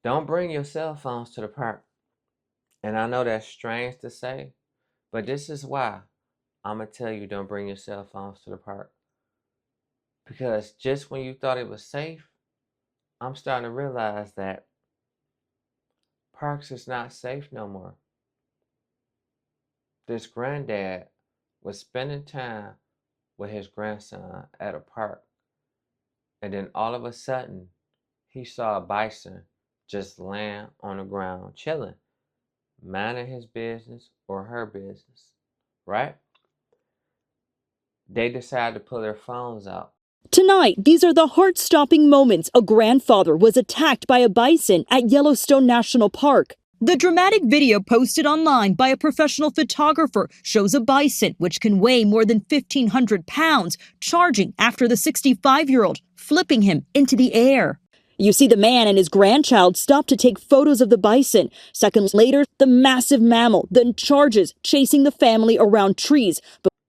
Don't bring your cell phones to the park. And I know that's strange to say, but this is why I'm going to tell you don't bring your cell phones to the park. Because just when you thought it was safe, I'm starting to realize that parks is not safe no more. This granddad was spending time with his grandson at a park, and then all of a sudden, he saw a bison just laying on the ground, chilling, minding his business or her business, right? They decided to pull their phones out. Tonight, these are the heart-stopping moments a grandfather was attacked by a bison at Yellowstone National Park. The dramatic video posted online by a professional photographer shows a bison, which can weigh more than 1,500 pounds, charging after the 65-year-old, flipping him into the air. You see the man and his grandchild stop to take photos of the bison. Seconds later, the massive mammal then charges, chasing the family around trees.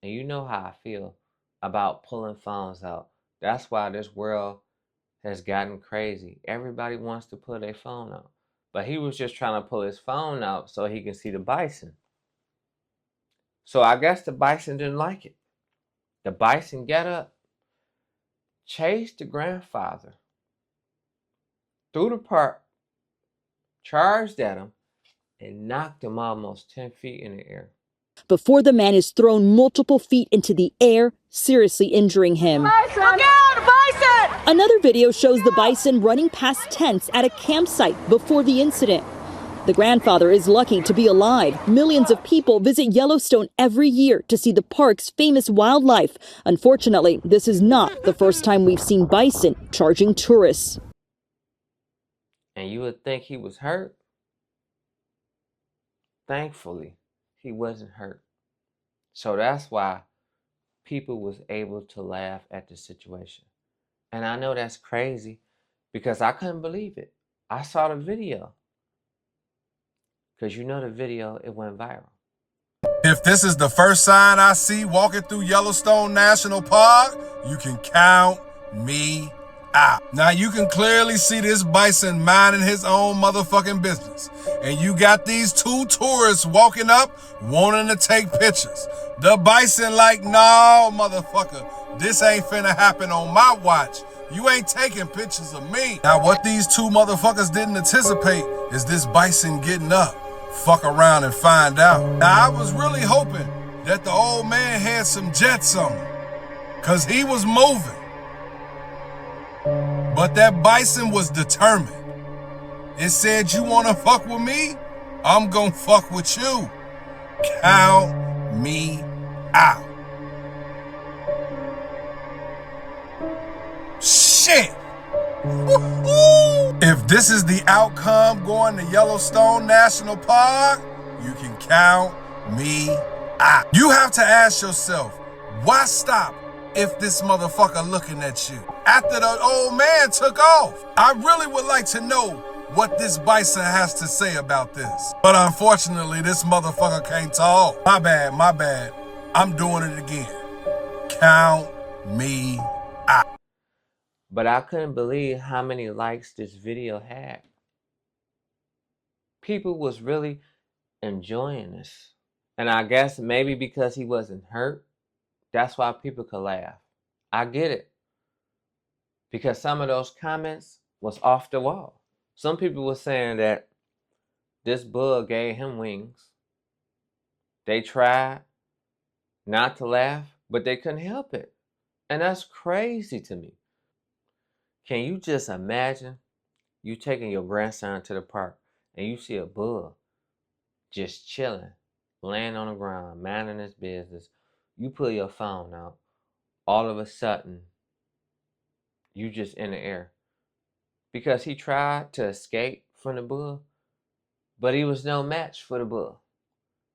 And you know how I feel about pulling phones out. That's why this world has gotten crazy. Everybody wants to pull their phone out. But he was just trying to pull his phone out so he can see the bison. So I guess the bison didn't like it. The bison got up, chased the grandfather through the park, charged at him, and knocked him almost 10 feet in the air. Before the man is thrown multiple feet into the air, seriously injuring him. Bison! Look out, bison! Another video shows the bison running past tents at a campsite before the incident. The grandfather is lucky to be alive. Millions of people visit Yellowstone every year to see the park's famous wildlife. Unfortunately, this is not the first time we've seen bison charging tourists. And you would think he was hurt. Thankfully, he wasn't hurt. So that's why people was able to laugh at the situation. And I know that's crazy because I couldn't believe it. I saw the video. Because you know the video, it went viral. If this is the first sign I see walking through Yellowstone National Park, you can count me out. Now you can clearly see this bison minding his own motherfucking business. And you got these two tourists walking up wanting to take pictures. The bison like, no, motherfucker, this ain't finna happen on my watch. You ain't taking pictures of me. Now what these two motherfuckers didn't anticipate is this bison getting up. Fuck around and find out. Now I was really hoping that the old man had some jets on him, cause he was moving. But that bison was determined. It said, you wanna fuck with me? I'm gonna fuck with you. Count me out. Shit. If this is the outcome going to Yellowstone National Park, you can count me out. You have to ask yourself, why stop if this motherfucker looking at you? After the old man took off, I really would like to know what this bison has to say about this. But unfortunately, this motherfucker can't talk. My bad. I'm doing it again. Count me out. But I couldn't believe how many likes this video had. People was really enjoying this. And I guess maybe because he wasn't hurt, that's why people could laugh. I get it. Because some of those comments was off the wall. Some people were saying that this bug gave him wings. They tried not to laugh, but they couldn't help it. And that's crazy to me. Can you just imagine you taking your grandson to the park and you see a bug just chilling, laying on the ground, minding his business. You pull your phone out, all of a sudden, you just in the air. Because he tried to escape from the bug, but he was no match for the bug.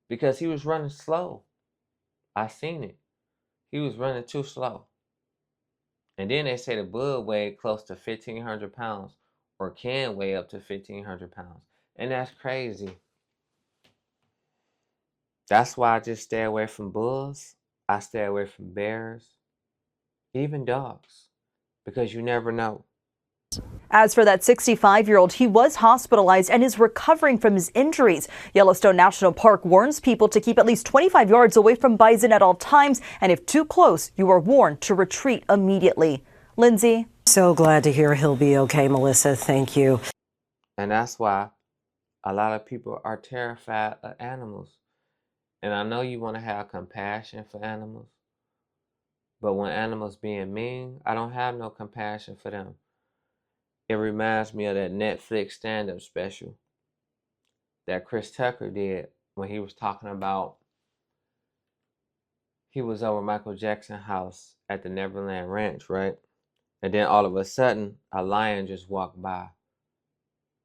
Because he was running slow. I seen it. He was running too slow. And then they say the bug weighed close to 1,500 pounds or can weigh up to 1,500 pounds. And that's crazy. That's why I just stay away from bulls. I stay away from bears, even dogs, because you never know. As for that 65-year-old, he was hospitalized and is recovering from his injuries. Yellowstone National Park warns people to keep at least 25 yards away from bison at all times, and if too close, you are warned to retreat immediately. Lindsay? So glad to hear he'll be okay, Melissa. Thank you. And that's why a lot of people are terrified of animals. And I know you want to have compassion for animals, but when animals being mean, I don't have no compassion for them. It reminds me of that Netflix stand-up special that Chris Tucker did when he was talking about he was over Michael Jackson's house at the Neverland Ranch, right? And then all of a sudden, a lion just walked by.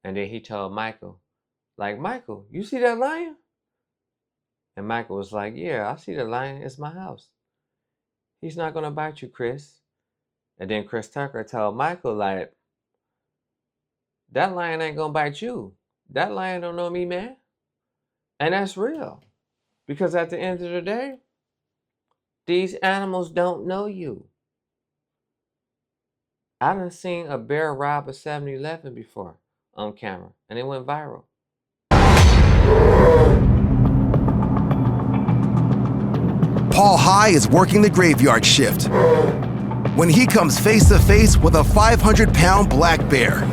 And then he told Michael, like, Michael, you see that lion? And Michael was like, yeah, I see the lion. It's my house. He's not going to bite you, Chris. And then Chris Tucker told Michael, like, that lion ain't going to bite you. That lion don't know me, man. And that's real. Because at the end of the day, these animals don't know you. I done seen a bear rob a 7-Eleven before on camera, and it went viral. Paul High is working the graveyard shift when he comes face to face with a 500-pound black bear.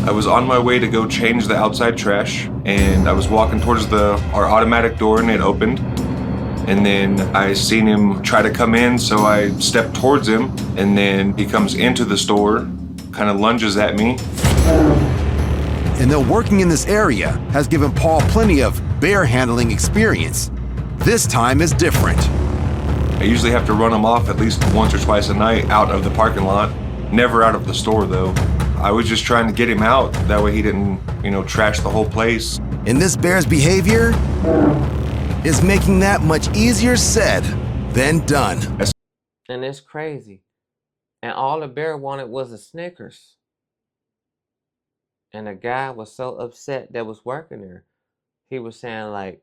I was on my way to go change the outside trash, and I was walking towards our automatic door, and it opened. And then I seen him try to come in, so I stepped towards him, and then he comes into the store, kind of lunges at me. And though working in this area has given Paul plenty of bear handling experience, this time is different. I usually have to run him off at least once or twice a night out of the parking lot, never out of the store though. I was just trying to get him out, that way he didn't, trash the whole place. And this bear's behavior is making that much easier said than done. And it's crazy. And all the bear wanted was a Snickers. And the guy was so upset that was working there. He was saying, like,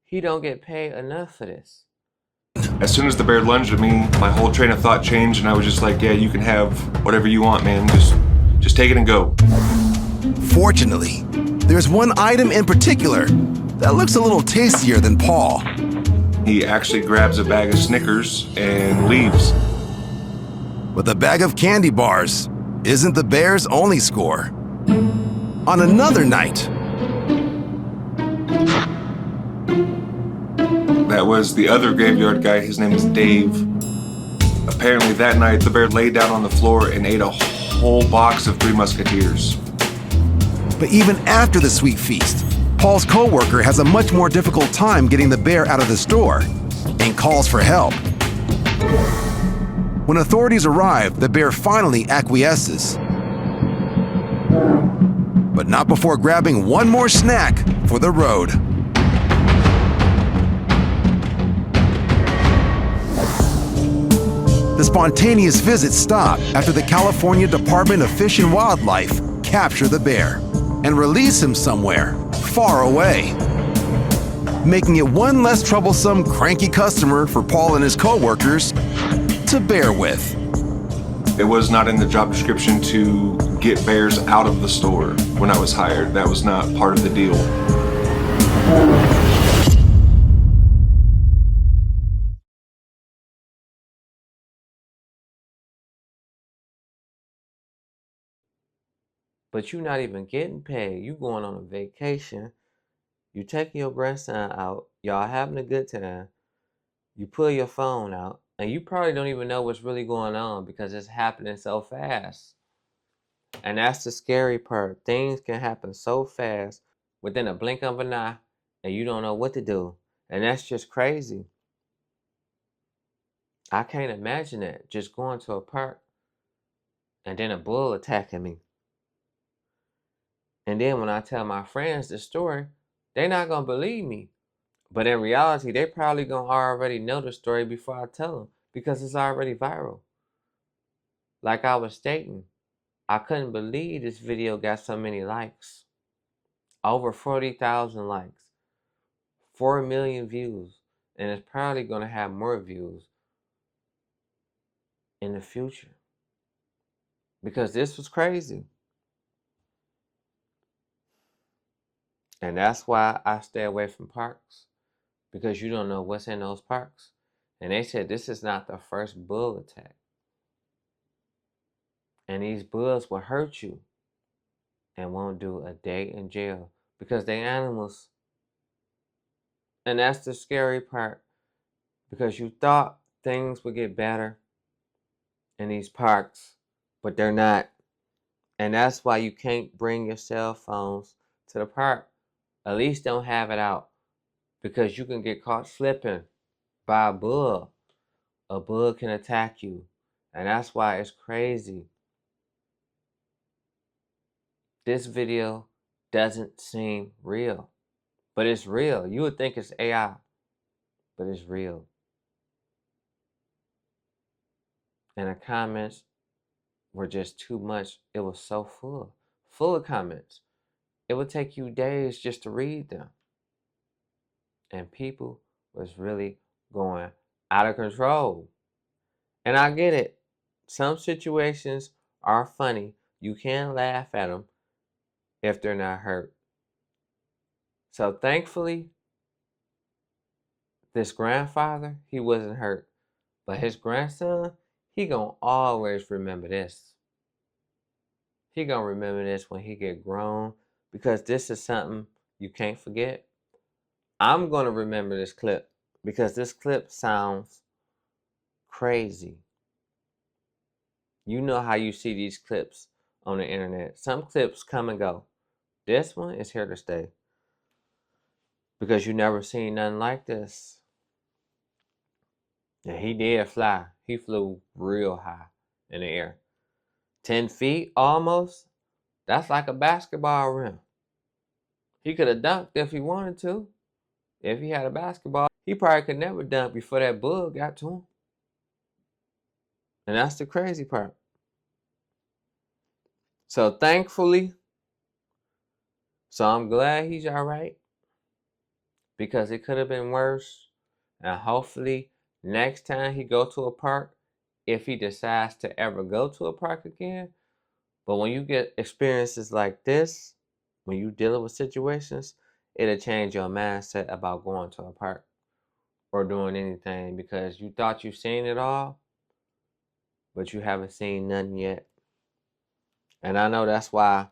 he don't get paid enough for this. As soon as the bear lunged at me, my whole train of thought changed, and I was just like, yeah, you can have whatever you want, man. Just take it and go. Fortunately, there's one item in particular that looks a little tastier than Paul. He actually grabs a bag of Snickers and leaves. But the bag of candy bars isn't the bear's only score. On another night, that was the other graveyard guy. His name is Dave. Apparently that night, the bear laid down on the floor and ate a whole box of Three Musketeers. But even after the sweet feast, Paul's co-worker has a much more difficult time getting the bear out of the store and calls for help. When authorities arrive, the bear finally acquiesces. But not before grabbing one more snack for the road. The spontaneous visit stopped after the California Department of Fish and Wildlife capture the bear and release him somewhere far away, making it one less troublesome, cranky customer for Paul and his co-workers to bear with. It was not in the job description to get bears out of the store when I was hired. That was not part of the deal. But you're not even getting paid. You going on a vacation. You taking your grandson out. Y'all having a good time. You pull your phone out. And you probably don't even know what's really going on because it's happening so fast. And that's the scary part. Things can happen so fast within a blink of an eye, and you don't know what to do. And that's just crazy. I can't imagine that. Just going to a park and then a bull attacking me. And then when I tell my friends the story, they're not going to believe me. But in reality, they probably going to already know the story before I tell them because it's already viral. Like I was stating, I couldn't believe this video got so many likes. Over 40,000 likes. 4 million views. And it's probably going to have more views in the future. because this was crazy. And that's why I stay away from parks, because you don't know what's in those parks. And they said this is not the first bull attack. And these bulls will hurt you and won't do a day in jail because they're animals. And that's the scary part, because you thought things would get better in these parks, but they're not. And that's why you can't bring your cell phones to the park. At least don't have it out, because you can get caught slipping by a bull. A bull can attack you. And that's why it's crazy. This video doesn't seem real, but it's real. You would think it's AI, but it's real. And the comments were just too much. It was so full of comments. It would take you days just to read them. And people was really going out of control. And I get it. Some situations are funny. You can laugh at them if they're not hurt. So thankfully, this grandfather, he wasn't hurt. But his grandson, he gonna always remember this. He gonna remember this when he get grown, because this is something you can't forget. I'm gonna remember this clip because this clip sounds crazy. You know how you see these clips on the internet. Some clips come and go. This one is here to stay, because you never seen nothing like this. And he did fly. He flew real high in the air. 10 feet almost. That's like a basketball rim. He could have dunked if he wanted to. If he had a basketball, he probably could never dunk before that bug got to him. And that's the crazy part. So thankfully, so I'm glad he's all right, because it could have been worse. And hopefully next time he go to a park, if he decides to ever go to a park again. But when you get experiences like this, when you dealing with situations, it'll change your mindset about going to a park or doing anything, because you thought you seen it all, but you haven't seen nothing yet. And I know that's why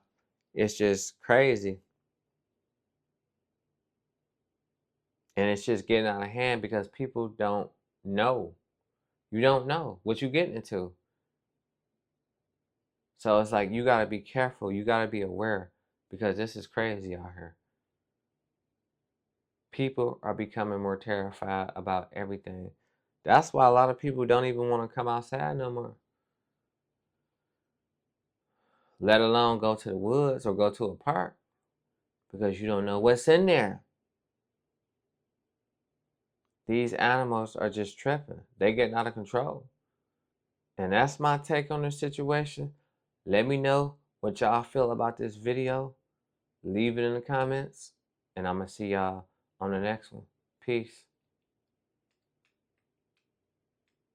it's just crazy. And it's just getting out of hand because people don't know. You don't know what you're getting into. So it's like you got to be careful. You got to be aware, because this is crazy out here. People are becoming more terrified about everything. That's why a lot of people don't even want to come outside no more, let alone go to the woods or go to a park, because you don't know what's in there. These animals are just tripping. They getting out of control. And that's my take on this situation. Let me know what y'all feel about this video. Leave it in the comments. And I'm going to see y'all on the next one. Peace.